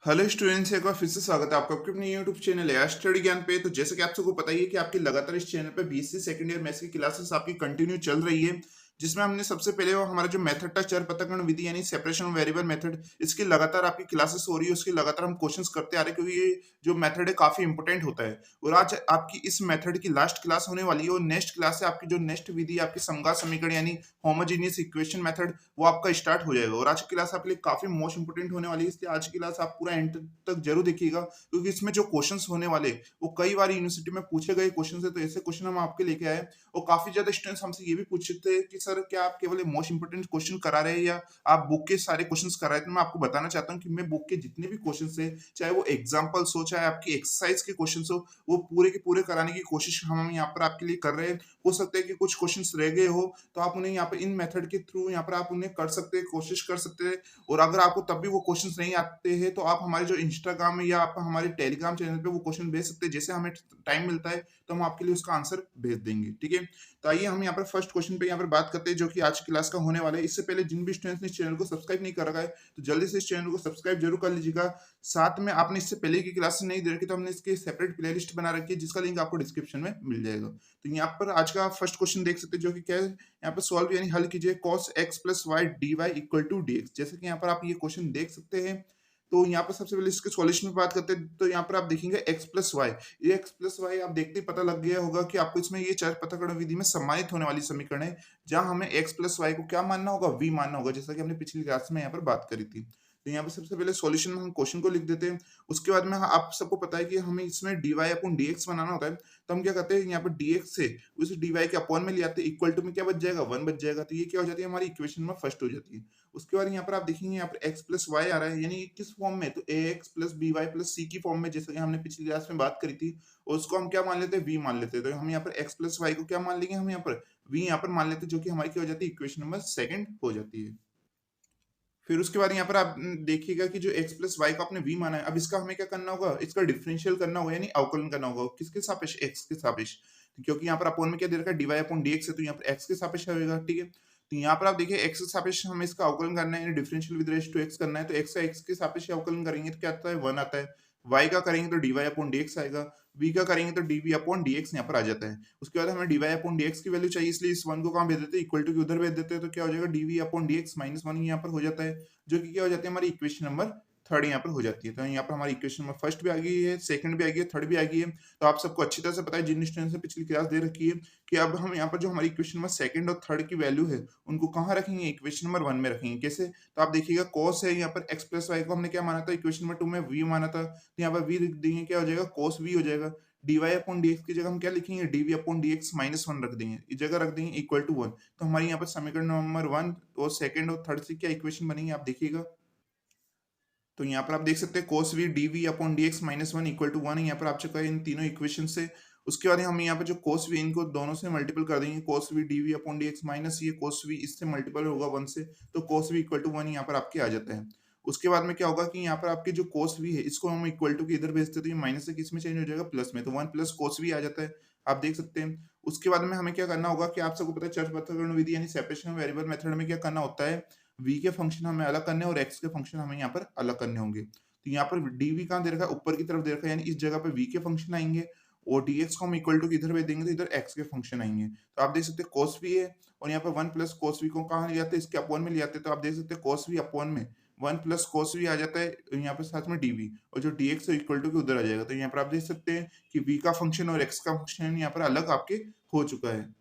Hello students, एक बार फिर से स्वागत है आपका आपके अपने यूट्यूब चैनल है स्टडी ज्ञान पे। तो जैसे कि आप सबको पता ही है कि आपकी लगातार इस चैनल पे बीएससी सेकंड ईयर मैथ्स की क्लासेस आपकी कंटिन्यू चल रही है, जिसमें हमने सबसे पहले वो हमारा जो मेथड था चर पृथक्करण विधि यानी सेपरेशन वेरिएबल मेथड, इसकी लगातार आपकी क्लासेस हो रही है। उसकी लगातार हम क्वेश्चंस करते आ रहे हैं क्योंकि ये जो मेथड है काफी इंपॉर्टेंट होता है। और आज आपकी इस मेथड की लास्ट क्लास होने वाली है और नेक्स्ट क्लास है आपकी जो नेक्स्ट विधि आपकी समघात समीकरण यानी होमोजेनियस इक्वेशन मेथड, वो आपका स्टार्ट हो जाएगा। और आज की क्लास आपके लिए काफी मोस्ट इंपोर्टेंट होने वाली है, इसलिए आज की क्लास आप पूरा एंड तक जरूर देखिएगा क्योंकि इसमें जो क्वेश्चंस होने वाले वो कई बार यूनिवर्सिटी में पूछे गए क्वेश्चन है। तो ऐसे क्वेश्चन हम आपके लेके आए और काफी ज्यादा स्टूडेंट्स हमसे ये भी पूछते थे कि सर क्या आप केवल मोस्ट इंपोर्टेंट क्वेश्चन करा रहे हैं या आप बुक के सारे क्वेश्चन करा रहे हैं। तो मैं आपको बताना चाहता हूँ कि मैं बुक के जितने भी क्वेश्चन है, चाहे वो एग्जाम्पल्स हो चाहे आपकी एक्सरसाइज के क्वेश्चन हो, वो पूरे के पूरे कराने की कोशिश हम यहाँ पर आपके लिए कर रहे हैं। हो सकता है कि कुछ क्वेश्चंस रह गए हो तो आप उन्हें यहाँ पर इन मेथड के थ्रू यहाँ पर आप उन्हें कर सकते हैं, कोशिश कर सकते हैं। और अगर आपको तब भी वो क्वेश्चंस नहीं आते हैं तो आप हमारे जो इंस्टाग्राम में या आप हमारे टेलीग्राम चैनल पे वो क्वेश्चन भेज सकते हैं। जैसे हमें टाइम मिलता है तो हम आपके लिए उसका आंसर भेज देंगे, ठीक है। तो आइए हम यहाँ पर फर्स्ट क्वेश्चन पे यहाँ पर बात करते हैं जो कि आज की क्लास का होने वाला है। इससे पहले जिन भी स्टूडेंट्स ने इस चैनल को सब्सक्राइब नहीं कर रखा है तो जल्दी से इस चैनल को सब्सक्राइब जरूर कर लीजिएगा। साथ में आपने इससे पहले की क्लास नहीं दे रखी तो हमने इसके सेपरेट प्लेलिस्ट बना रखी है जिसका लिंक आपको डिस्क्रिप्शन में मिल जाएगा। तो यहाँ पर आज का फर्स्ट क्वेश्चन देख सकते हैं जो कि क्या है। यहाँ पर सॉल्व यानी हल कीजिए cos x plus Y D Y equal to D X. जैसे कि यहाँ पर आप ये क्वेश्चन देख सकते हैं। तो यहाँ पर सबसे पहले इसके सॉल्यूशन में बात करते हैं। तो यहाँ पर आप देखेंगे x प्लस वाई, ये x प्लस वाई आप देखते ही पता लग गया होगा कि आपको इसमें ये चर पृथक्करण विधि में सम्मानित होने वाली समीकरण है, जहां हमें x प्लस वाई को क्या मानना होगा, v मानना होगा, जैसा कि हमने पिछली क्लास में यहाँ पर बात करी थी। तो यहाँ पर सबसे पहले सॉल्यूशन में हम क्वेश्चन को लिख देते हैं। उसके बाद में आप सबको पता है कि हमें इसमें D Y upon D X बनाना होता है। तो हम क्या करते हैं, यहाँ पर डी एक्स से उस डी वाई के अपॉन में ले आते हैं, इक्वल टू में क्या बच जाएगा, वन बच जाएगा। तो ये क्या हो जाती है, हमारी इक्वेशन में फर्स्ट हो जाती है। उसके बाद यहाँ पर आप देखेंगे यहाँ पर x प्लस वाई आ रहा है, यानी किस फॉर्म में, तो A X plus B Y plus C की फॉर्म में, जैसे कि हमने पिछली क्लास में बात करी थी। और उसको हम क्या मान लेते हैं, v मान लेते हैं। तो हम यहाँ पर x प्लस वाई को क्या मान लेंगे, हम यहाँ पर v यहाँ पर मान लेते हैं, जो कि हमारी क्या हो जाती है, इक्वेशन नंबर सेकंड हो जाती है। फिर उसके बाद यहाँ पर आप देखिएगा कि जो x प्लस वाई को आपने v माना है, अब इसका हमें क्या करना होगा, इसका डिफरेंशियल करना होगा यानी अवकलन करना होगा। किसके सापेक्ष, x के सापेक्ष। क्योंकि यहाँ पर अपोन में क्या दे रखा है, D Y upon D X है, तो यहाँ पर x के सापेक्ष होगा, ठीक है। तो यहाँ पर आप देखिए x के सापेक्ष हमें इसका अवकलन करना है यानी differential with respect to x करना है। तो x का x के सापेक्ष अवकलन करेंगे तो क्या आता है, वन आता है। y का करेंगे तो D Y upon D X आएगा। v का करेंगे तो D V upon D X यहाँ पर आ जाता है। उसके बाद हमें D Y upon D X की वैल्यू चाहिए, इसलिए इस वन को कहाँ भेज देते हैं, इक्वल टू के उधर भेज देते हैं। तो क्या हो जाएगा, D V upon D X minus one यहाँ पर हो जाता है, जो कि क्या हो जाती है, हमारी इक्वेशन नंबर थर्ड यहाँ पर हो जाती है। तो यहाँ पर हमारी इक्वेशन नंबर फर्स्ट भी आ गई है, सेकंड भी आ गई है, थर्ड भी आ गई है। तो आप सबको अच्छी तरह से पता है, जिन स्टूडेंट्स ने पिछली क्लास दे रखी है, कि अब हम यहाँ पर जो हमारी इक्वेशन नंबर सेकंड और थर्ड की वैल्यू है उनको कहाँ रखेंगे, इक्वेशन नंबर वन में रखेंगे। कैसे, तो आप देखिएगा cos है, यहाँ पर x प्लस वाई को हमने क्या माना था, इक्वेशन नंबर टू में v माना था। तो यहाँ पर v लिख देंगे, क्या हो जाएगा, cos v हो जाएगा। D Y upon D X की जगह हम क्या लिखेंगे, D V upon D X minus one रख देंगे, इस जगह रख देंगे इक्वल टू वन। तो हमारी यहाँ पर समीकरण नंबर वन और सेकंड और थर्ड से क्या इक्वेशन बनेंगे, आप देखिएगा। तो यहाँ पर आप देख सकते हैं cos v D V upon D X minus one equal to one, यहाँ पर आप चुका है इन तीनों इक्वेशन से। उसके बाद हम यहाँ पर जो cos v इनको दोनों से मल्टीपल कर देंगे, cos v D V upon D X minus ये cos v इससे मल्टीपल होगा वन से, तो cos v equal to one यहाँ पर आपके आ जाता है। उसके बाद में क्या होगा कि यहाँ पर आपके जो cos v है इसको हम इक्वल टू के इधर भेजते तो ये माइनस से किस में चेंज हो जाएगा, प्लस में, तो वन प्लस cos v आ जाता है, आप देख सकते हैं। उसके बाद में हमें क्या करना होगा कि आप सबको पता है चर पृथक्करण विधि यानी सेपरेशन वेरिएबल मेथड में क्या करना होता है, v के फंक्शन हमें अलग करने और x के फंक्शन हमें यहाँ पर अलग करने होंगे। तो यहाँ पर dv कहाँ दे रखा है, ऊपर की तरफ दे रखा है, यानी इस जगह पे v के फंक्शन आएंगे और dx को हम इक्वल टू इधर भेज देंगे तो इधर x के फंक्शन आएंगे। तो आप देख सकते हैं cos v है और यहाँ पर वन प्लस cos v को कहाँ ले जाते हैं, इसके अपॉन में ले जाते हैं। तो आप देख सकते हैं cos v अपॉन में वन प्लस cos v आ जाता है, यहाँ पर साथ में dv और जो dx है इक्वल टू के उधर आ जाएगा। तो यहाँ पर आप देख सकते हैं कि v का फंक्शन और x का फंक्शन यहाँ पर अलग आपके हो चुका है।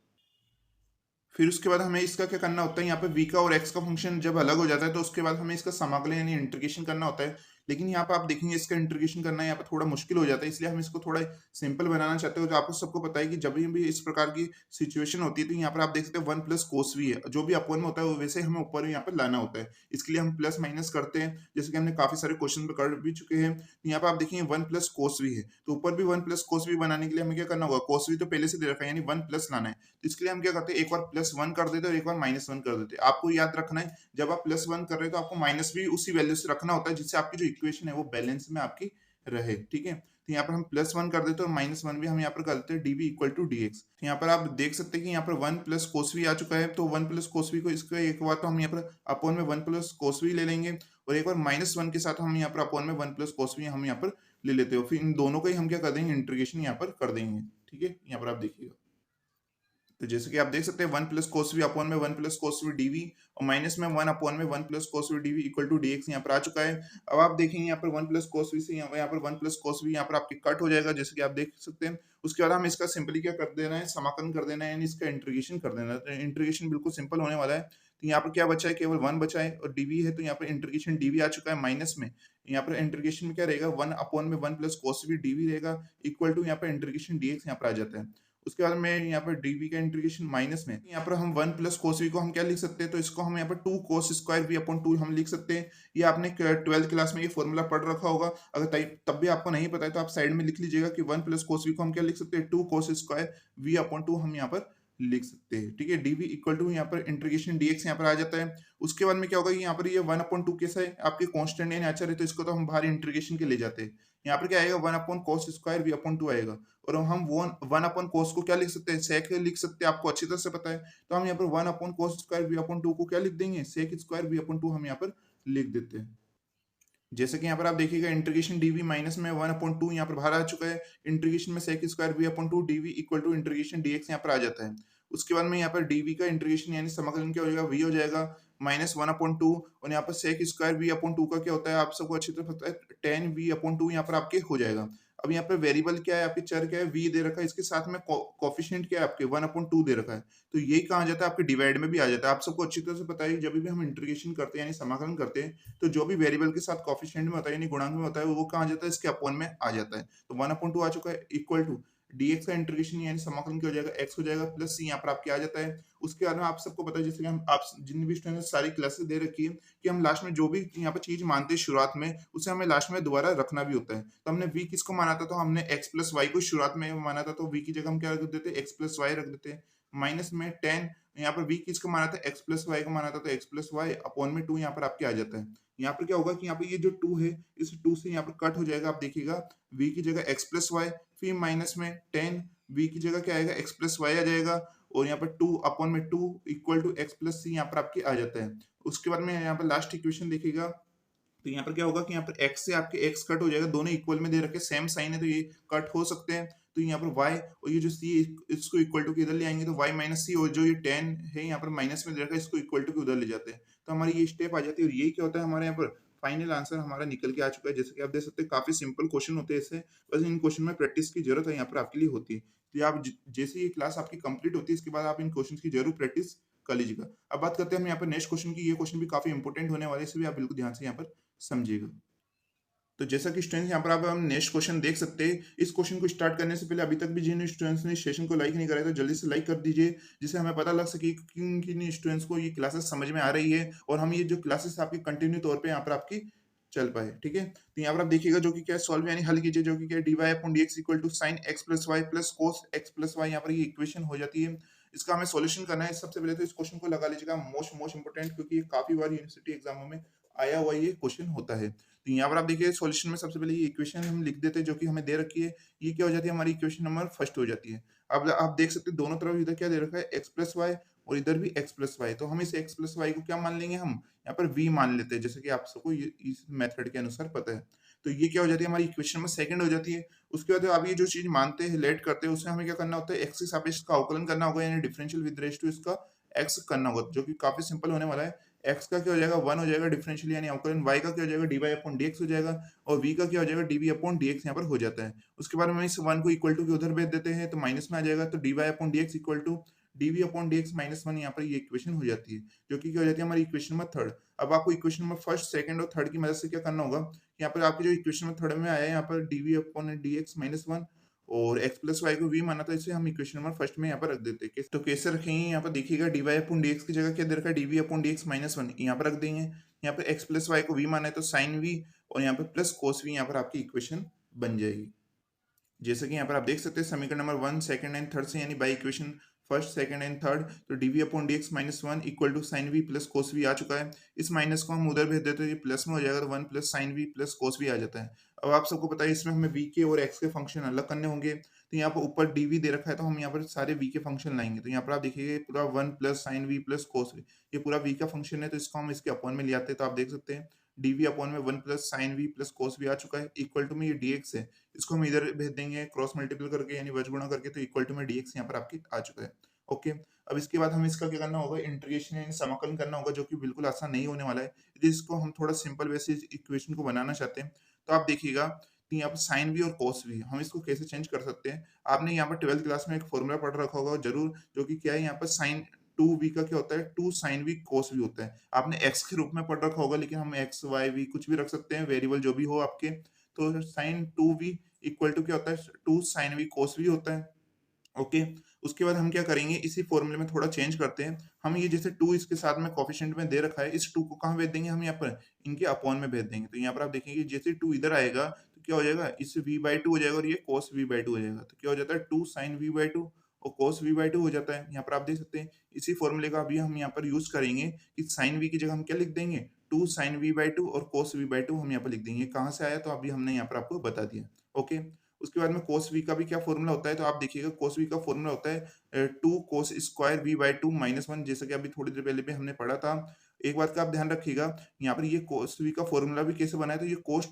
फिर उसके बाद हमें इसका क्या करना होता है, यहाँ पे v का और x का फंक्शन जब अलग हो जाता है तो उसके बाद हमें इसका समाकलन यानी इंटीग्रेशन करना होता है। लेकिन यहाँ पे आप देखेंगे इसका इंटीग्रेशन करना यहाँ पे थोड़ा मुश्किल हो जाता है, इसलिए हम इसको थोड़ा सिंपल बनाना चाहते हो। जो आपको सबको पता है कि जब भी इस प्रकार की सिचुएशन होती है तो यहाँ पर आप देख सकते हैं वन प्लस कोस वी है, जो भी अपॉन में होता है वो वैसे हमें ऊपर यहाँ पर लाना होता है। इसके लिए हम प्लस माइनस करते हैं, जैसे कि हमने काफी सारे क्वेश्चन पे कर भी चुके हैं। तो यहाँ पे आप देखेंगे वन प्लस कोस वी है, तो ऊपर भी वन प्लस कोस वी बनाने के लिए हमें क्या करना होगा, कोस वी तो पहले से दे रखा है यानी वन प्लस लाना है। तो इसके लिए हम क्या करते हैं, एक बार प्लस वन कर देते हैं और एक बार माइनस वन कर देते हैं। आपको याद रखना है जब आप प्लस वन कर रहे हो तो आपको माइनस भी उसी वैल्यू से रखना होता है जिससे आपकी जो इक्वेशन है वो बैलेंस में आपकी रहे, ठीक है। तो यहाँ पर हम प्लस वन कर देते हैं और माइनस वन भी हम यहाँ पर कर देते हैं, D V equal to D X. तो यहाँ पर आप देख सकते हैं कि यहाँ पर वन प्लस कोसवी आ चुका है, तो वन प्लस कोसवी को इसका एक बार तो हम यहाँ पर अपॉन में वन प्लस कोसवी ले लेंगे और एक बार -1 के साथ हम यहाँ पर अपॉन में 1 प्लस कॉस वी हम यहाँ पर ले लेते हो। फिर इन दोनों का ही हम क्या कर देंगे, इंटीग्रेशन यहाँ पर कर देंगे। ठीक है, यहाँ पर आप देखिएगा। तो जैसे कि आप देख सकते हैं 1 प्लस कोस वी अपॉन में 1 प्लस कोस वी डीवी और माइनस में 1 अपॉन में 1 plus cos V D V equal to D X यहाँ पर आ चुका है। अब आप देखेंगे यहाँ पर 1 प्लस कोस वी से यहाँ पर 1 प्लस कोस वी यहाँ पर आपके कट हो जाएगा, जैसे कि आप देख सकते हैं। उसके बाद हम इसका सिंपली क्या कर देना है, समाकलन कर देना है, यानी इसका इंटीग्रेशन कर देना है। तो इंटीग्रेशन बिल्कुल सिंपल होने वाला है। तो यहाँ पर क्या बचा है, केवल 1 बचा है और डीवी है, तो यहाँ पर इंटीग्रेशन डीवी आ चुका है माइनस में। यहाँ पर इंटीग्रेशन में क्या रहेगा, 1 अपॉन में 1 प्लस कोस वी डीवी रहेगा इक्वल टू यहाँ पर इंटीग्रेशन डीएक्स यहाँ पर आ जाता है। उसके बाद में यहाँ पर डीवी का इंटीग्रेशन माइनस में, यहाँ पर हम 1 प्लस कोस वी को हम क्या लिख सकते हैं, तो इसको हम यहाँ पर 2 कोस स्क्वायर वी अपॉन 2 हम लिख सकते हैं। ये आपने 12th क्लास में ये फॉर्मूला पढ़ रखा होगा। अगर तब भी आपको नहीं पता है तो आप साइड में लिख लीजिएगा कि 1 प्लस कोस वी को हम क्या लिख सकते हैं, 2 कोस स्क्वायर वी अपॉन 2 हम यहाँ पर लिख सकते हैं। ठीक है, डीवी इक्वल टू यहाँ पर इंटीग्रेशन डीएक्स यहाँ पर आ जाता है। उसके बाद में क्या होगा, यहाँ पर ये 1 अपॉन 2 कैसा है, आपके कांस्टेंट यानी अचर है, तो इसको तो हम बाहर इंटीग्रेशन के ले जाते हैं। यहाँ पर क्या आएगा, 1 upon cos square V upon 2 आएगा। और हम 1 अपॉन कोस को क्या लिख सकते हैं, सेक लिख सकते हैं, आपको अच्छी तरह से पता है। तो हम यहाँ पर 1 upon cos square V upon 2 को क्या लिख देंगे, सेक स्क्वायर वी अपॉन 2 हम यहाँ पर लिख देते हैं। जैसे कि यहाँ पर आप देखिएगा इंटीग्रेशन डीवी माइनस में 1 अपॉन 2 यहाँ पर बाहर आ चुका है। इंटीग्रेशन में sec square V upon 2 D V equal to integration D X यहाँ पर आ जाता है। उसके बाद में यहाँ पर डीवी का इंटीग्रेशन यानी समाकलन क्या हो जाएगा, वी हो जाएगा -1 अपॉन 2 और यहाँ पर सेक स्क्वायर वी अपॉन 2 का क्या होता है, आप सबको अच्छी तरह पता है, 10 वी अपॉन 2 यहाँ पर आपके हो जाएगा। अब यहाँ पर वेरिएबल क्या है, आपके चर क्या है, वी दे रखा है, इसके साथ में कोफिशिएंट क्या है आपके 1 अपॉन 2 दे रखा है। तो यही कहा जाता है, आपके डिवाइड में भी आ जाता है। आप सबको अच्छी तरह से पता है, जब भी हम इंटीग्रेशन करते हैं यानी समाकलन करते हैं, तो जो भी वेरिएबल के साथ कोएफिशिएंट में होता है यानी गुणांक में होता है, वो कहाँ जाता है, इसके अपॉन में आ जाता है। तो 1 अपॉन 2 आ चुका है इक्वल टू डीएक्स का इंटीग्रेशन यानी समाकलन क्या हो जाएगा, एक्स हो जाएगा प्लस सी यहाँ पर आपके आ जाता है। उसके बाद में आप सबको पता है, जैसे कि हम आप जिन भी स्टूडेंट सारी क्लासेस दे रखी है कि हम लास्ट में जो भी यहाँ पर चीज मानते हैं शुरुआत में, उसे हमें लास्ट में दोबारा रखना भी होता है। तो हमने v किसको माना था, तो हमने x प्लस वाई को शुरुआत में माना था, तो v की जगह हम क्या रख देते हैं, x प्लस वाई रख देते हैं। माइनस में 10, यहाँ पर v किसको माना था, x प्लस वाई को माना था, तो x प्लस वाई अपॉन में 2 यहाँ पर आपके आ जाता है। यहाँ पर क्या होगा कि यहाँ पर ये जो 2 है, इस 2 से यहाँ पर कट हो जाएगा। आप देखिएगा v की जगह x प्लस वाई, फिर माइनस में 10, v की जगह क्या आएगा, x प्लस वाई आ जाएगा और यहाँ पर 2 अपॉन में 2 इक्वल टू x प्लस सी यहाँ पर आपके आ जाता है। उसके बाद में यहाँ पर लास्ट इक्वेशन देखिएगा, तो यहाँ पर क्या होगा कि यहाँ पर x से आपके x कट हो जाएगा, दोनों इक्वल में दे रखे, सेम साइन है तो ये कट हो सकते हैं। तो यहाँ पर y और ये जो c इसको इक्वल टू के इधर ले आएंगे, तो y माइनस सी और जो ये 10 है यहाँ पर माइनस में दे रखा है, इसको इक्वल टू के उधर ले जाते हैं। तो हमारी ये स्टेप आ जाती है और यही क्या होता है, हमारे यहाँ पर फाइनल आंसर हमारा निकल के आ चुका है। जैसे कि आप देख सकते हैं, काफी सिंपल क्वेश्चन होते हैं इससे, बस इन क्वेश्चन में प्रैक्टिस की जरूरत है यहाँ पर आपके लिए होती है। तो आप जैसे ये क्लास आपकी कंप्लीट होती है, इसके बाद आप इन क्वेश्चन की जरूर प्रैक्टिस कर लीजिएगा। अब बात करते हैं हम यहाँ पर नेक्स्ट क्वेश्चन की। ये क्वेश्चन भी काफी इंपॉर्टेंट होने वाले हैं, इसे भी आप बिल्कुल ध्यान से यहाँ पर समझिएगा। तो जैसा कि स्टूडेंट्स यहाँ पर आप हम नेक्स्ट क्वेश्चन देख सकते हैं। इस क्वेश्चन को स्टार्ट करने से पहले अभी तक भी जिन स्टूडेंट्स ने सेशन को लाइक नहीं करा है, तो जल्दी से लाइक कर दीजिए, जिससे हमें पता लग सके कि किन किन स्टूडेंट्स को ये क्लासेस समझ में आ रही है और हम ये जो क्लासेस आपकी कंटिन्यू तौर पे यहाँ पर आपकी चल पाए। ठीक है, तो यहाँ पर आप देखिएगा जो कि क्या है, सॉल्व यानी हल कीजिए, जो कि क्या है, D Y upon D X equal to sine X plus Y plus cos X plus Y, यहाँ पर ये इक्वेशन हो जाती है। इसका हमें सॉल्यूशन करना है। सबसे पहले तो इस क्वेश्चन को लगा लीजिएगा मोस्ट इंपोर्टेंट, क्योंकि ये काफी बार यूनिवर्सिटी एग्जामों में आया हुआ ये क्वेश्चन होता है। तो यहाँ पर आप देखिए सॉल्यूशन में सबसे पहले ये इक्वेशन हम लिख देते हैं जो कि हमें दे रखी है। ये क्या हो जाती है, हमारी इक्वेशन नंबर फर्स्ट हो जाती है। अब आप देख सकते हैं दोनों तरफ इधर क्या दे रखा है, एक्स प्लस वाई और इधर भी एक्स प्लस वाई। तो हम इस एक्स प्लस वाई को क्या मान लेंगे, हम यहाँ पर v मान लेते हैं, जैसे कि आप सबको इस मेथड के अनुसार पता है। तो ये क्या हो जाती है, हमारी इक्वेशन नंबर सेकंड हो जाती है। उसके बाद आप ये जो चीज मानते हैं, लेट करते हैं, उसमें हमें क्या करना होता है, एक्स के सापेक्ष का अवकलन करना होगा, यानी डिफरेंशियल विद रेस्पेक्ट टू इसका एक्स करना होगा, जो कि काफी सिंपल होने वाला है। एक्स का क्या हो जाएगा, 1 हो जाएगा डिफरेंशियल यानी अवकलन, वाई का क्या हो जाएगा, D Y upon D X हो जाएगा और v का क्या हो जाएगा, D V upon D X यहाँ पर हो जाता है। उसके बाद में इस 1 को इक्वल टू के उधर भेज देते हैं, तो माइनस में आ जाएगा, तो D Y upon D X equal to D V upon D X minus 1, यहाँ पर ये इक्वेशन हो जाती है, जो कि क्या हो जाती है, हमारी इक्वेशन नंबर थर्ड। अब आपको इक्वेशन नंबर फर्स्ट, सेकंड और थर्ड की मदद से क्या करना होगा, यहाँ पर आपकी जो इक्वेशन नंबर थर्ड में आया है, यहाँ पर D V upon D X minus 1 और x प्लस वाई को v माना, तो इसे हम इक्वेशन नंबर फर्स्ट में यहाँ पर रख देते हैं। तो कैसे रखेंगे, यहाँ पर देखिएगा D Y upon D X की जगह क्या दे रखा है, D V upon D X minus 1 यहाँ पर रख देंगे। यहाँ पर x प्लस वाई को v माना है, तो साइन v और यहाँ पर प्लस कोस v यहाँ पर आपकी इक्वेशन बन जाएगी। जैसे कि यहाँ पर आप देख सकते हैं समीकरण नंबर 1, सेकंड एंड थर्ड से, यानी by equation first, second and third, तो D V upon D X minus 1 equal to sine V plus cos V आ चुका है। इस माइनस को हम उधर भेज देते हैं, ये प्लस में हो जाएगा, तो 1 plus sine V plus cos V आ जाता है। अब आप सबको पता है इसमें हमें वी के और एक्स के फंक्शन अलग करने होंगे, तो यहाँ पर ऊपर डी वी दे रखा है, तो हम यहाँ पर सारे वी के फंक्शन लाएंगे। तो यहाँ पर आप देखिए पूरा 1 plus sine V plus cos V, ये पूरा वी का फंक्शन है, तो इसको हम इसके अपॉन में ले आते हैं। तो आप देख सकते हैं डीवी अपॉन में 1 plus sine V plus cos V आ चुका है, इक्वल टू में ये डीएक्स है, इसको हम इधर भेज देंगे क्रॉस मल्टीपल करके यानी वज गुणा करके, तो इक्वल टू में डीएक्स यहाँ पर आपकी आ चुका है। ओके, अब इसके बाद हमें इसका क्या करना होगा, इंटीग्रेशन यानी समाकलन करना होगा, जो कि बिल्कुल आसान नहीं होने वाला है। यदि इसको हम थोड़ा सिंपल वे से इक्वेशन को बनाना चाहते हैं, तो आप देखिएगा कि यहाँ पर साइन वी और कॉस वी हम इसको कैसे चेंज कर सकते हैं। आपने यहाँ पर 12th क्लास में एक फॉर्मूला पढ़ रखा होगा जरूर, जो कि क्या है, यहाँ पर साइन 2v का क्या होता है, 2 साइन वी कोस वी होता है। आपने x के रूप में पढ़ रखा होगा, लेकिन हम x y v कुछ भी रख सकते हैं, वेरिएबल जो भी हो आपके। तो साइन 2v इक्वल टू क्या होता है, 2 साइन वी कोस वी होता है। ओके, उसके बाद हम क्या करेंगे, इसी फॉर्मूले में थोड़ा चेंज करते हैं। हम ये जैसे 2 इसके साथ में कोफिशिएंट में दे रखा है, इस 2 को कहाँ भेज देंगे, हम यहाँ पर इनके अपॉन में भेज देंगे। तो यहाँ पर आप देखेंगे जैसे 2 इधर आएगा तो क्या हो जाएगा, इस v/2 हो जाएगा और ये cos v/2 हो जाएगा। तो क्या हो जाता है, 2 sin v/2 और cos v/2 हो जाता है। यहाँ पर आप देख सकते हैं इसी फॉर्मूले का अभी हम यहाँ पर यूज करेंगे कि sin v की जगह हम क्या लिख देंगे, 2 sin v/2 और cos v/2 हम यहाँ पर लिख देंगे। कहाँ से आया, तो अभी हमने यहाँ पर आपको बता दिया। ओके, उसके बाद में cos v का भी क्या फॉर्मूला होता है, तो आप देखिएगा cos v का फॉर्मूला होता है 2 cos स्क्वायर v/2 -1, जैसे कि अभी थोड़ी देर पहले भी हमने पढ़ा था। एक बात का आप ध्यान रखिएगा, यहाँ पर ये cos v का फॉर्मूला भी कैसे बना है, तो ये cos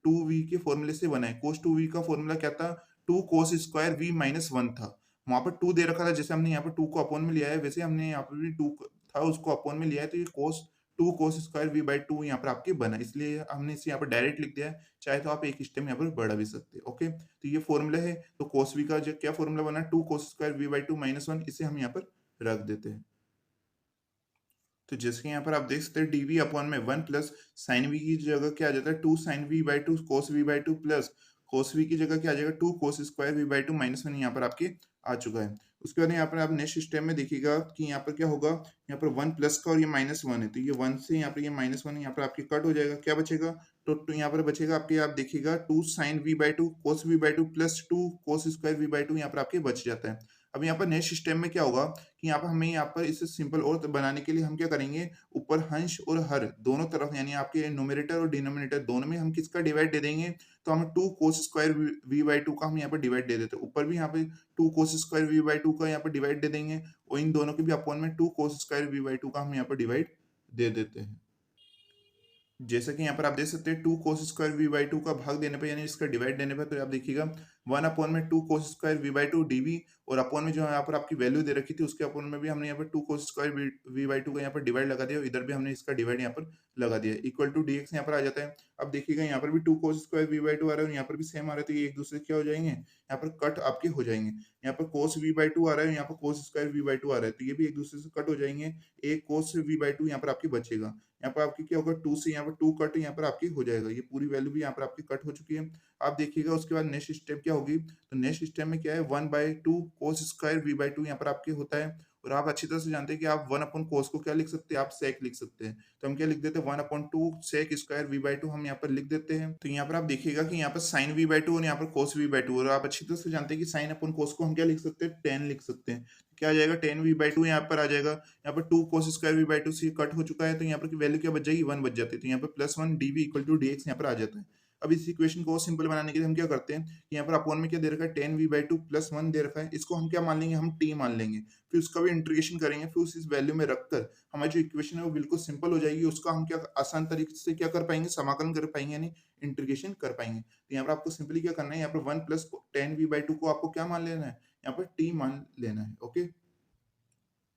2v के फॉर्मूले से बना है। cos 2v का फॉर्मूला क्या था, 2 cos स्क्वायर v -1 था। वहां पर 2 दे रखा था, जैसे हमने यहाँ पर 2 को अपॉन में लिया है, वैसे हमने यहाँ पर भी 2 था उसको अपॉन में लिया है। तो ये cos 2 cos स्क्वायर v/2 यहाँ पर आपके बना, इसलिए हमने इसे यहाँ पर डायरेक्ट लिख दिया है। चाहे तो आप एक स्टेप यहाँ पर बढ़ा भी सकते हैं। ओके, तो ये फॉर्मूला है। तो cos v का जो क्या फॉर्मूला बना, 2 cos स्क्वायर v/2 -1, इसे हम यहाँ पर रख देते हैं। तो जैसे कि यहाँ पर आप देख सकते हैं डीवी अपॉन में 1 प्लस साइन वी की जगह क्या आ जाता है, 2 sine v/2 cos v/2 plus cos v की जगह क्या आ जाएगा, 2 cos स्क्वायर v/2 -1 यहाँ पर आपके आ चुका है। उसके बाद यहाँ पर आप नेक्स्ट स्टेप में देखिएगा कि यहाँ पर क्या होगा, यहाँ पर 1 प्लस का और ये -1 है, तो ये 1 से यहाँ पर ये -1 यहाँ पर आपके कट हो जाएगा। क्या बचेगा, तो यहाँ पर बचेगा आपके, आप देखिएगा 2 sine v/2 cos v/2 plus 2 cos square v/2 यहाँ पर आपके बच जाता है। अब यहाँ पर नेक्स्ट स्टेप में क्या होगा कि यहाँ पर हमें यहाँ पर इसे सिंपल और बनाने के लिए हम क्या करेंगे, ऊपर अंश और हर दोनों तरफ यानी आपके न्यूमरेटर और डिनोमिनेटर दोनों में हम किसका डिवाइड दे देंगे, तो हम 2 cos स्क्वायर v/2 का हम यहाँ पर डिवाइड दे देते हैं। ऊपर भी यहाँ पे 2 cos स्क्वायर v/2 का यहाँ पर डिवाइड दे देंगे, और इन दोनों के भी अपॉन में 2 cos स्क्वायर v/2 का हम यहाँ पर डिवाइड दे देते हैं। जैसा कि यहाँ पर आप देख सकते हैं 2 cos स्क्वायर v/2 का भाग देने पर यानी इसका डिवाइड देने पर, तो आप देखिएगा 1 अपॉन में 2 cos स्क्वायर v/2 dv, और अपॉन में जो यहाँ पर आपकी वैल्यू दे रखी थी उसके अपॉन में भी हमने यहाँ पर 2 cos स्क्वायर v/2 का यहाँ पर डिवाइड लगा दिया, और इधर भी हमने इसका डिवाइड यहाँ पर लगा दिया, इक्वल टू dx यहाँ पर आ जाता है। अब देखिएगा यहाँ पर भी 2 cos स्क्वायर v/2 आ रहा है और यहाँ पर भी सेम आ रहा है, तो ये एक दूसरे से क्या हो जाएंगे, यहाँ पर कट आपके हो जाएंगे। यहाँ पर cos v/2 आ रहा है, यहाँ पर cos स्क्वायर v/2 आ रहा है, तो ये भी एक दूसरे से कट हो जाएंगे। एक cos v/2 यहाँ पर आपकी बचेगा। यहाँ पर आपकी क्या होगा, 2 से यहाँ पर 2 कट यहाँ पर आपकी हो जाएगा, ये पूरी वैल्यू भी यहाँ पर आपकी कट हो चुकी है। आप देखिएगा उसके बाद नेक्स्ट स्टेप क्या होगी, तो नेक्स्ट स्टेप में क्या है, 1/2 cos स्क्वायर v/2 यहाँ पर आपके होता है। और आप अच्छी तरह से जानते हैं कि आप 1 अपॉन cos को क्या लिख सकते हैं, आप sec लिख सकते हैं। तो हम क्या लिख देते हैं, 1/2 sec स्क्वायर v/2 हम यहाँ पर लिख देते हैं। तो यहाँ पर आप देखिएगा कि यहाँ पर sin v/2 और यहाँ पर cos v/2, और आप अच्छी तरह से जानते हैं कि sin अपॉन cos को हम क्या लिख सकते हैं, tan लिख सकते हैं। क्या आ जाएगा, tan v/2 यहाँ पर आ जाएगा। यहाँ पर 2 cos स्क्वायर v/2 से कट हो चुका है, तो यहाँ पर की वैल्यू क्या बच जाएगी, 1 बच जाती है। तो यहाँ पर +1 dv इक्वल टू dx यहाँ पर आ जाता है। अब इस इक्वेशन को सिंपल बनाने के लिए हम क्या करते हैं, यहाँ पर अपॉन में क्या दे रखा है, tan v/2 + 1 दे रखा है, इसको हम क्या मान लेंगे, हम t मान लेंगे। फिर उसका भी इंटीग्रेशन करेंगे, फिर उस वैल्यू में रखकर हमारी जो इक्वेशन है वो बिल्कुल सिंपल हो जाएगी। उसका हम क्या आसान तरीके से क्या कर पाएंगे, समाकलन कर पाएंगे यानी इंटीग्रेशन कर पाएंगे। तो यहाँ पर आपको सिंपली क्या करना है, यहाँ पर 1 + tan v/2 को आपको क्या मान लेना है, यहाँ पर t मान लेना है। ओके,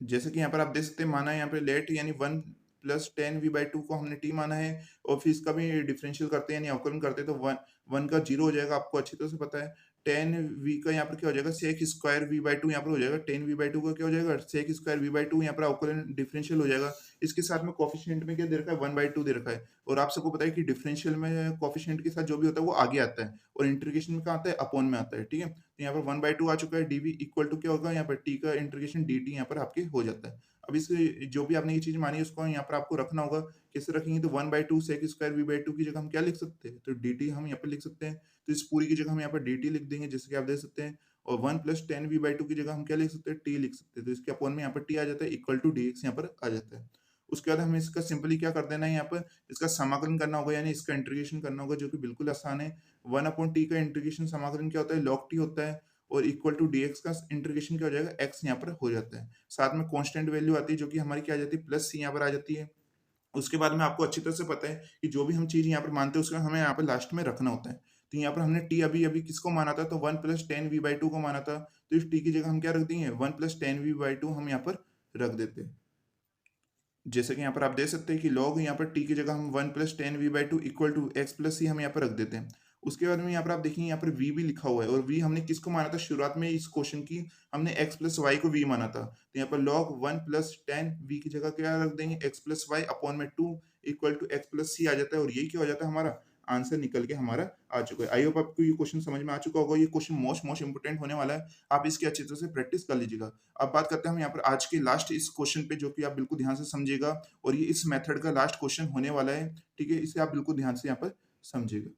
जैसे कि यहाँ पर आप देख सकते हैं, माना है यहाँ पे लेट यानी 1 प्लस tan v/2 को हमने t माना है, और फिर इसका भी डिफरेंशियल करते हैं यानी अवकलन करते हैं, तो 1 का 0 हो जाएगा, आपको अच्छी तरह से पता है। tan v का यहाँ पर क्या हो जाएगा, sec स्क्वायर v/2 यहाँ पर हो जाएगा, tan v/2 का क्या हो जाएगा, sec स्क्वायर v/2 यहाँ पर अवकलन डिफरेंशियल हो जाएगा। इसके साथ में कोफिशिएंट में क्या दे रखा है, 1/2 दे रखा है। और आप सबको पता है कि डिफरेंशियल में कोफिशिएंट के साथ जो भी होता है वो आगे आता है, और इंटीग्रेशन में कहाँ आता है, अपॉन में आता है। ठीक है, तो यहाँ पर 1/2 आ चुका है, dv इक्वल टू क्या होगा, यहाँ पर t का इंटीग्रेशन dt यहाँ पर आपके हो जाता है। अब इस जो भी आपने ये चीज मानी है उसको यहाँ पर आपको रखना होगा। कैसे रखेंगे, तो 1/2 sec स्क्वायर v/2 की जगह हम क्या लिख सकते हैं, तो dt हम यहाँ पर लिख सकते हैं। तो इस पूरी की जगह हम यहाँ पर dt लिख देंगे, जैसे कि आप देख सकते हैं। और 1 + tan v/2 की जगह हम क्या लिख सकते हैं, t लिख सकते हैं। तो इसके अपॉन में यहाँ पर t आ जाता है, इक्वल टू dx यहाँ पर आ जाता है। उसके बाद हमें इसका सिंपली क्या कर देना है, यहाँ पर इसका समाकलन करना होगा यानी इसका इंटीग्रेशन करना होगा, जो कि बिल्कुल आसान है। 1/t का इंटीग्रेशन समाकलन क्या होता है, log t होता है, और इक्वल टू dx का इंटीग्रेशन क्या हो जाएगा, x यहाँ पर हो जाता है। साथ में कांस्टेंट वैल्यू आती है, जो कि हमारी क्या आ जाती है, +c यहाँ पर आ जाती है। उसके बाद में आपको अच्छी तरह से पता है कि जो भी हम चीज़ यहाँ पर मानते हैं उसको हमें यहाँ पर लास्ट में रखना होता है। तो यहाँ पर हमने टी अभी-अभी किसको माना था, तो 1 + tan v/2 को माना था। तो इस टी की जगह हम क्या रख देंगे, 1 + tan v/2 हम यहाँ पर रख देते हैं। जैसे कि यहाँ पर आप देख सकते हैं कि log यहाँ पर t की जगह हम 1 + tan v/2 = x + c हम यहाँ पर रख देते हैं। उसके बाद में यहाँ पर आप देखेंगे यहाँ पर v भी लिखा हुआ है और v हमने किसको माना था शुरुआत में इस क्वेश्चन की, हमने x + y को v माना था। तो यहाँ पर log 1 + tan v की जगह क्या रख देंगे, x + y अपॉन में 2 = x + c आ जाता है और यही क्या हो जाता है, हमारा आंसर निकल के हमारा आ चुका है। आई होप आपको ये क्वेश्चन समझ में आ चुका होगा। ये क्वेश्चन मोस्ट इंपोर्टेंट होने वाला है। आप इसकी अच्छी तरह से प्रैक्टिस कर लीजिएगा। अब बात करते हैं हम यहाँ पर आज के लास्ट इस क्वेश्चन पे, जो कि आप बिल्कुल ध्यान से समझिएगा और ये इस मेथड का लास्ट क्वेश्चन होने वाला है। ठीक है, इसे आप बिल्कुल ध्यान से यहाँ पर समझिएगा।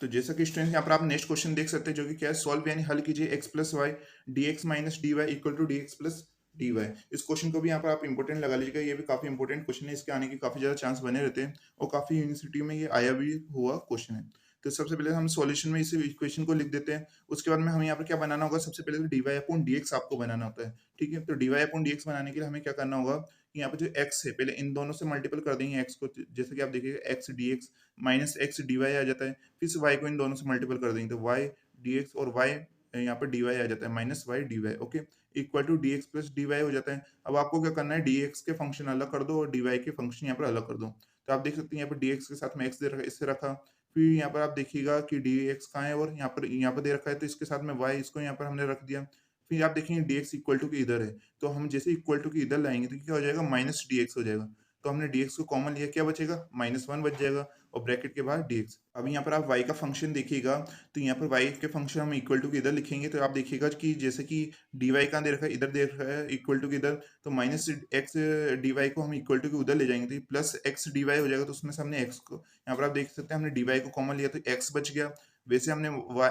तो जैसा कि स्टूडेंट यहाँ पर आप नेक्स्ट क्वेश्चन देख सकते हैं, जो कि क्या है, सॉल्व यानी हल कीजिए x + y dx - dy = dx + dy। इस क्वेश्चन को भी यहाँ पर आप इंपॉर्टेंट लगा लीजिएगा। ये भी काफी इंपॉर्टेंट क्वेश्चन है, इसके आने के काफी ज्यादा चांस बने रहते हैं और काफी यूनिवर्सिटी में ये आया भी हुआ क्वेश्चन है। तो सबसे पहले हम सॉल्यूशन में इस इक्वेशन को लिख देते हैं। उसके बाद में हमें यहाँ पर क्या बनाना होगा, सबसे पहले तो dy/dx आपको बनाना होता है। ठीक है, तो dy/dx बनाने के लिए हमें क्या करना होगा कि यहाँ पर जो x है, पहले इन दोनों से मल्टीपल कर देंगे x को। जैसे कि आप देखिएगा x dx - x dy आ जाता है। फिर से y को इन दोनों से मल्टीपल कर देंगे तो y dx और y यहाँ पर dy आ जाता है, minus y dy। Okay, equal to dx plus dy हो जाता है। अब आपको क्या करना है, dx के फंक्शन अलग कर दो और dy के फंक्शन यहाँ पर अलग कर दो। तो आप देख सकते हैं यहाँ पर dx के साथ में x दे रखा है, इससे रखा। फिर यहाँ पर आप देखिएगा कि dx कहाँ है और यहाँ पर दे रखा है, तो इसके साथ में y, इसको यहाँ पर हमने रख दिया। फिर आप देखेंगे dx इक्वल टू के इधर है, तो हम जैसे इक्वल टू के इधर लाएंगे तो क्या हो जाएगा, माइनस dx हो जाएगा। तो हमने dx को कॉमन लिया, क्या बचेगा, -1 बच जाएगा और ब्रैकेट के बाहर dx। अब यहाँ पर आप y का फंक्शन देखिएगा, तो यहाँ पर y के फंक्शन हम इक्वल टू के इधर लिखेंगे तो आप देखिएगा कि जैसे कि dy कहाँ दे रखा है, इधर दे रखा है इक्वल टू के इधर, तो माइनस x dy को हम इक्वल टू के उधर ले जाएंगे तो प्लस x dy हो जाएगा। तो उसमें से हमने x को, यहाँ पर आप देख सकते हैं हमने dy को कॉमन लिया तो x बच गया। वैसे हमने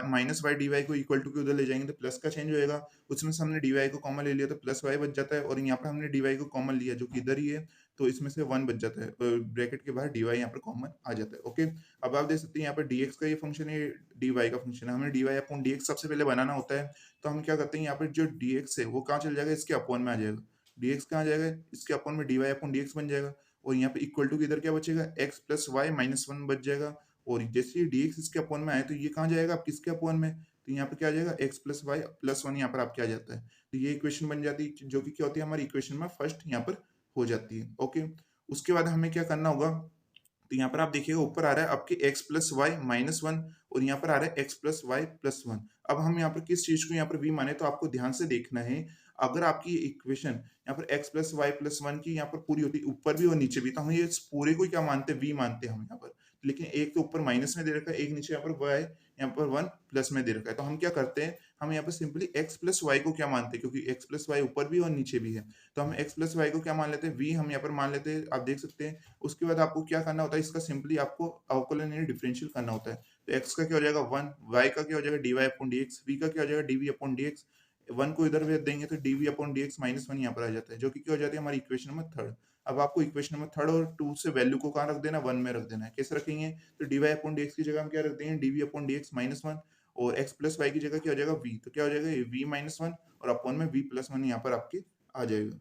माइनस वाई डी को इक्वल टू के उधर ले जाएंगे तो प्लस का चेंज होएगा। उसमें से हमने डी को कॉमन ले लिया तो प्लस वाई बच जाता है और यहाँ पर हमने डी को कॉमन लिया जो कि इधर ही है, तो इसमें से 1 बच जाता है। ब्रैकेट के बाहर डी यहाँ पर कॉमन आ जाता है। ओके, अब आप देख सकते हैं यहाँ पर dx का ये फंक्शन है, डी का फंक्शन है। हमें डी अपॉन dx सबसे पहले बनाना होता है। तो हम क्या करते हैं, यहाँ पर जो dx है वो कहाँ चल जाएगा, इसके अपॉन में आ जाएगा। dx कहाँ जाएगा, इसके अपॉन में डी अपॉन dx बन जाएगा और यहाँ पे इक्वल टू इधर क्या बचेगा, x प्लस वाई माइनस 1 बच जाएगा। और जैसे ही dx इसके अपॉन में आए तो ये कहाँ जाएगा, आप किसके अपॉन में, तो यहाँ पे क्या आ जाएगा, x प्लस वाई प्लस 1 यहाँ पर आपके आ जाता है। तो ये इक्वेशन बन जाती है जो कि क्या होती है, हमारी इक्वेशन में फर्स्ट यहाँ पर हो जाती है। ओके, उसके बाद हमें क्या करना होगा, तो यहाँ पर आप देखिएगा ऊपर आ रहा है आपके x प्लस वाई माइनस 1 और यहाँ पर आ रहा है x प्लस वाई प्लस 1। अब हम यहाँ पर किस चीज को यहाँ पर v माने, तो आपको ध्यान से देखना है। अगर आपकी इक्वेशन यहाँ पर x प्लस वाई प्लस 1 की यहाँ पर पूरी होती है ऊपर भी और नीचे भी, तो हम ये पूरे को क्या मानते हैं, v मानते हैं हम यहाँ पर। लेकिन एक तो ऊपर माइनस में दे रखा है, एक नीचे यहाँ पर y यहाँ पर 1 प्लस में दे रखा है। तो हम क्या करते हैं, हम यहाँ पर सिंपली x प्लस वाई को क्या मानते हैं, क्योंकि x प्लस वाई ऊपर भी और नीचे भी है। तो हम x प्लस वाई को क्या मान लेते हैं, v हम यहाँ पर मान लेते हैं, आप देख सकते हैं। उसके बाद आपको क्या करना होता है, इसका सिंपली आपको अवकलन यानी डिफरेंशियल करना होता है। तो x का क्या हो जाएगा 1, y का क्या हो जाएगा dy अपॉन dx, v का क्या हो जाएगा dv अपॉन dx। 1 को इधर भेज देंगे तो dv अपॉन dx माइनस 1 यहाँ पर आ जाता है, जो कि क्या हो जाती है हमारी इक्वेशन नंबर थर्ड। अब आपको इक्वेशन नंबर थर्ड और 2 से वैल्यू को कहाँ रख देना, 1 में रख देना है। कैसे रखेंगे, तो dy अपॉन dx की जगह हम क्या रख देंगे, dv अपॉन dx माइनस 1 और x प्लस वाई की जगह क्या हो जाएगा v, तो क्या हो जाएगा v माइनस 1 और अपॉन में v प्लस 1 यहाँ पर आपके आ जाएगा।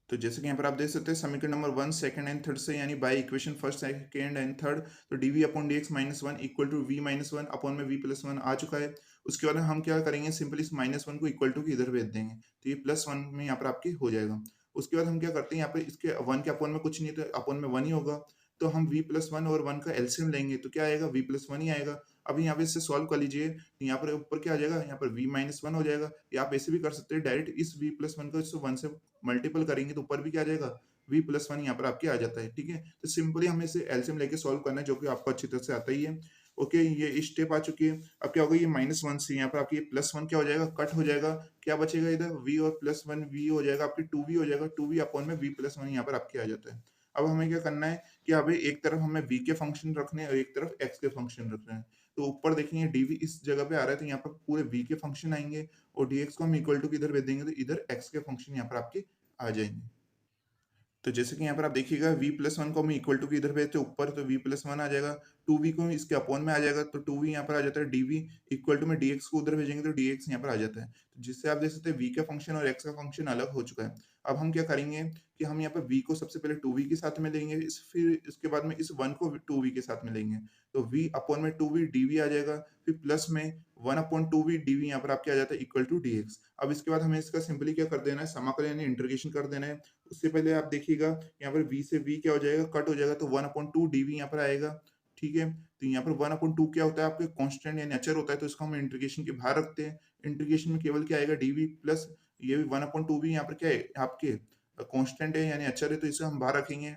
तो जैसे कि यहाँ पर आप देख सकते हैं समीकरण नंबर 1 सेकंड एंड थर्ड से, यानी by equation first second and third, तो D V upon D X minus 1 equal to V minus 1 upon में वी प्लस 1 आ चुका है। उसके बाद हम क्या करेंगे, सिंपली इस माइनस 1 को इक्वल टू के इधर भेज देंगे तो ये प्लस 1 में यहाँ पर आपके हो जाएगा। उसके बाद हम क्या करते हैं, यहाँ पर इसके 1 के अपॉन में कुछ नहीं, तो अपॉन में 1 ही होगा। तो हम v प्लस 1 और 1 का एलसीएम लेंगे तो क्या आएगा, v प्लस 1 ही आएगा। अभी यहाँ पे इससे सॉल्व कर लीजिए, तो यहाँ पर ऊपर क्या आ जाएगा, यहाँ पर v माइनस 1 हो जाएगा। या आप ऐसे भी कर सकते हैं, डायरेक्ट इस v प्लस 1 को इससे 1 से मल्टीपल करेंगे तो ऊपर भी क्या आ जाएगा, v प्लस 1 यहाँ पर आपके आ जाता है। ठीक है, तो सिंपली हमें इसे एलसीएम लेके सॉल्व करना है, जो कि आपको अच्छी तरह से आता ही है। ओके, ये स्टेप आ चुकी है। अब क्या होगा, ये -1 से यहाँ पर आपकी प्लस 1 क्या हो जाएगा, कट हो जाएगा। क्या बचेगा इधर, v और प्लस 1 v हो जाएगा आपकी 2v हो जाएगा, 2v अपॉन में v प्लस 1 यहाँ पर आपके आ जाता है। अब हमें क्या करना है कि अभी एक तरफ हमें v के फंक्शन रखने हैं और एक तरफ x के फंक्शन रखने हैं। तो ऊपर देखेंगे dv इस जगह पे आ रहा है, तो यहाँ पर पूरे v के फंक्शन आएंगे और dx को हम इक्वल टू किधर भेज देंगे, तो इधर x के फंक्शन यहाँ पर आपके आ जाएंगे। तो जैसे कि यहाँ पर आप देखिएगा v प्लस 1 को हम इक्वल टू की इधर भेजते हैं ऊपर, तो v प्लस 1 आ जाएगा। 2v को इसके अपॉन में आ जाएगा, तो 2v यहाँ पर आ जाता है। dv इक्वल टू में dx को उधर भेजेंगे तो dx यहाँ पर आ जाता है। तो जिससे आप देख सकते हैं v का फंक्शन और x का फंक्शन अलग हो चुका है। अब हम क्या करेंगे कि हम यहाँ पर v को सबसे पहले 2v के साथ में लेंगे, फिर इसके बाद में इस 1 को 2v के साथ में लेंगे। तो v अपॉन में 2v dv आ जाएगा, फिर प्लस में 1 अपॉन 2v dv यहाँ पर आपके आ जाता है इक्वल टू dx। अब इसके बाद हमें इसका सिंपली क्या कर देना है, समाकलन यानी इंटीग्रेशन कर देना है। उससे पहले आप देखिएगा यहाँ पर v से v क्या हो जाएगा, कट हो जाएगा, तो 1 अपॉन 2 dv यहाँ पर आएगा। ठीक है, तो यहाँ पर 1 अपॉन 2 क्या होता है, आपके कांस्टेंट यानी अचर होता है, तो इसको हम इंटीग्रेशन के बाहर रखते हैं। इंटीग्रेशन में केवल क्या आएगा, dv प्लस ये भी 1 अपॉन 2 भी यहाँ पर क्या है आपके कांस्टेंट है यानी अचर है, तो इसे हम बाहर रखेंगे।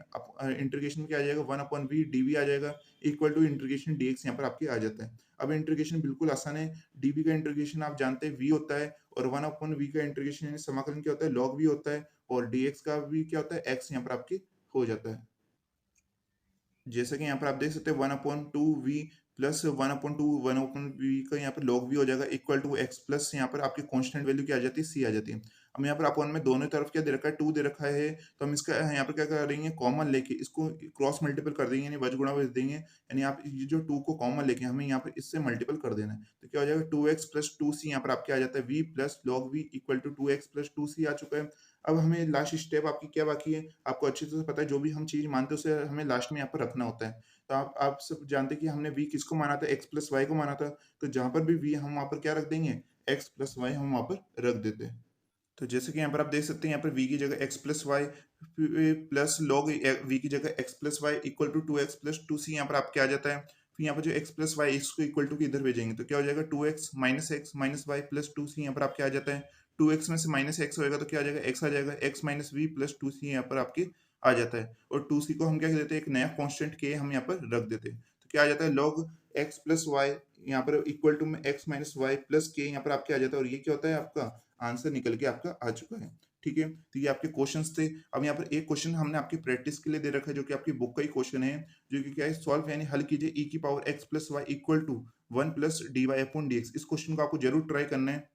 इंटीग्रेशन में क्या आ जाएगा, 1 अपॉन v dv आ जाएगा इक्वल टू इंटीग्रेशन dx यहाँ पर आपके आ जाता है। अब इंटीग्रेशन बिल्कुल आसान है। dv का इंटीग्रेशन आप जानते हैं v होता है, और 1 अपॉन v का इंटीग्रेशन यानी समाकलन क्या होता है, log v होता है, और dx का भी क्या होता है, x यहाँ पर आपके हो जाता है। जैसा कि यहाँ पर आप देख सकते हैं 1 upon 2v plus 1 upon 2 1 upon v का यहाँ पर log v हो जाएगा इक्वल टू x प्लस यहाँ पर आपकी कांस्टेंट वैल्यू क्या आ जाती है, c आ जाती है। अब यहाँ पर अपॉन में दोनों तरफ क्या दे रखा है, 2 दे रखा है, तो हम इसका यहाँ पर क्या करेंगे, कॉमन लेके इसको क्रॉस मल्टीपल कर देंगे यानी वज गुणा भेज देंगे, यानी आप ये जो 2 को कॉमन लेके हमें यहाँ पर इससे मल्टीपल कर देना है, तो क्या हो जाएगा 2x प्लस 2c यहाँ पर आपके आ जाता है v plus log v equal to 2x plus 2c आ चुका है। अब हमें लास्ट स्टेप आपकी क्या बाकी है, आपको अच्छे से पता है, जो भी हम चीज मानते हैं उसे हमें लास्ट में यहाँ पर रखना होता है। तो आप सब जानते हैं कि हमने v किसको माना था, x प्लस वाई को माना था, तो जहां पर भी v हम वहां पर क्या रख देंगे, x प्लस वाई हम वहां पर रख देते हैं। तो जैसे कि यहाँ पर आप देख सकते हैं, यहाँ पर v की जगह x plus Y plus log v की जगह x plus Y equal to 2x plus 2c यहाँ पर आपके आ जाता है। फिर यहाँ पर जो x प्लस वाई इसको इक्वल टू के इधर भेजेंगे, तो क्या हो जाएगा 2x minus Y plus 2c यहाँ पर आपके आ जाता है। 2x में से माइनस एक्स होएगा तो क्या आ जाएगा, x आ जाएगा, x minus we plus 2c यहाँ पर आपके आ जाता है। और 2c को हम क्या कहते हैं, एक नया कांस्टेंट k हम यहाँ पर रख देते हैं, तो क्या आ जाता है log x प्लस वाई यहाँ पर इक्वल टू में x माइनस वाई प्लस के यहाँ पर आपके आ जाता है, और ये क्या होता है, आपका आंसर निकल के आपका आ चुका है। ठीक है, तो ये आपके क्वेश्चंस थे। अब यहाँ पर एक क्वेश्चन हमने आपकी प्रैक्टिस के लिए दे रखा है, जो कि आपकी बुक का ही क्वेश्चन है, जो कि क्या है, सॉल्व यानी हल कीजिए e की power x plus Y equal to 1 plus D Y upon D X. इस क्वेश्चन को आपको जरूर ट्राई करना है,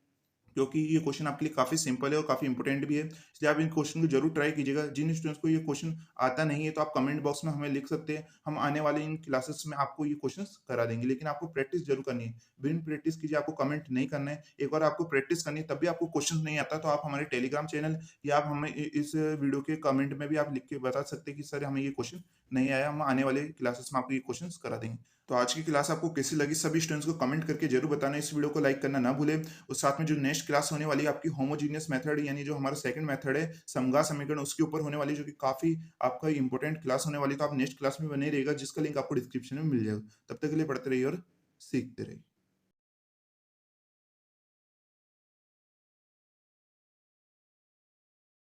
क्योंकि ये क्वेश्चन आपके लिए काफी सिंपल है और काफी इंपॉर्टेंट भी है, इसलिए आप इन क्वेश्चन को जरूर ट्राई कीजिएगा। जिन स्टूडेंट्स को ये क्वेश्चन आता नहीं है तो आप कमेंट बॉक्स में हमें लिख सकते हैं, हम आने वाले इन क्लासेस में आपको ये क्वेश्चंस करा देंगे, लेकिन आपको प्रैक्टिस जरूर करनी है। बिन प्रैक्टिस कीजिए, आपको कमेंट नहीं करना है। एक बार आपको प्रैक्टिस करनी है, तब भी आपको क्वेश्चन नहीं आता तो आप हमारे टेलीग्राम चैनल या आप हमें इस वीडियो के कमेंट में भी आप लिख के बता सकते हैं कि सर हमें ये क्वेश्चन नहीं आया, हम आने वाले क्लासेस में आपको ये क्वेश्चन करा देंगे। तो आज की क्लास आपको कैसी लगी, सभी स्टूडेंट्स को कमेंट करके जरूर बताना। इस वीडियो को लाइक करना ना भूलें, और साथ में जो नेक्स्ट क्लास होने वाली है आपकी होमोजीनियस मेथड, यानी जो हमारा सेकंड मेथड है समगा समीकरण, उसके ऊपर होने वाली, जो कि काफी आपका इंपॉर्टेंट क्लास होने वाली, तो आप नेक्स्ट क्लास में बने रहिएगा, जिसका लिंक आपको डिस्क्रिप्शन में मिल जाएगा। तब तक के लिए पढ़ते रहिए और सीखते रहिए।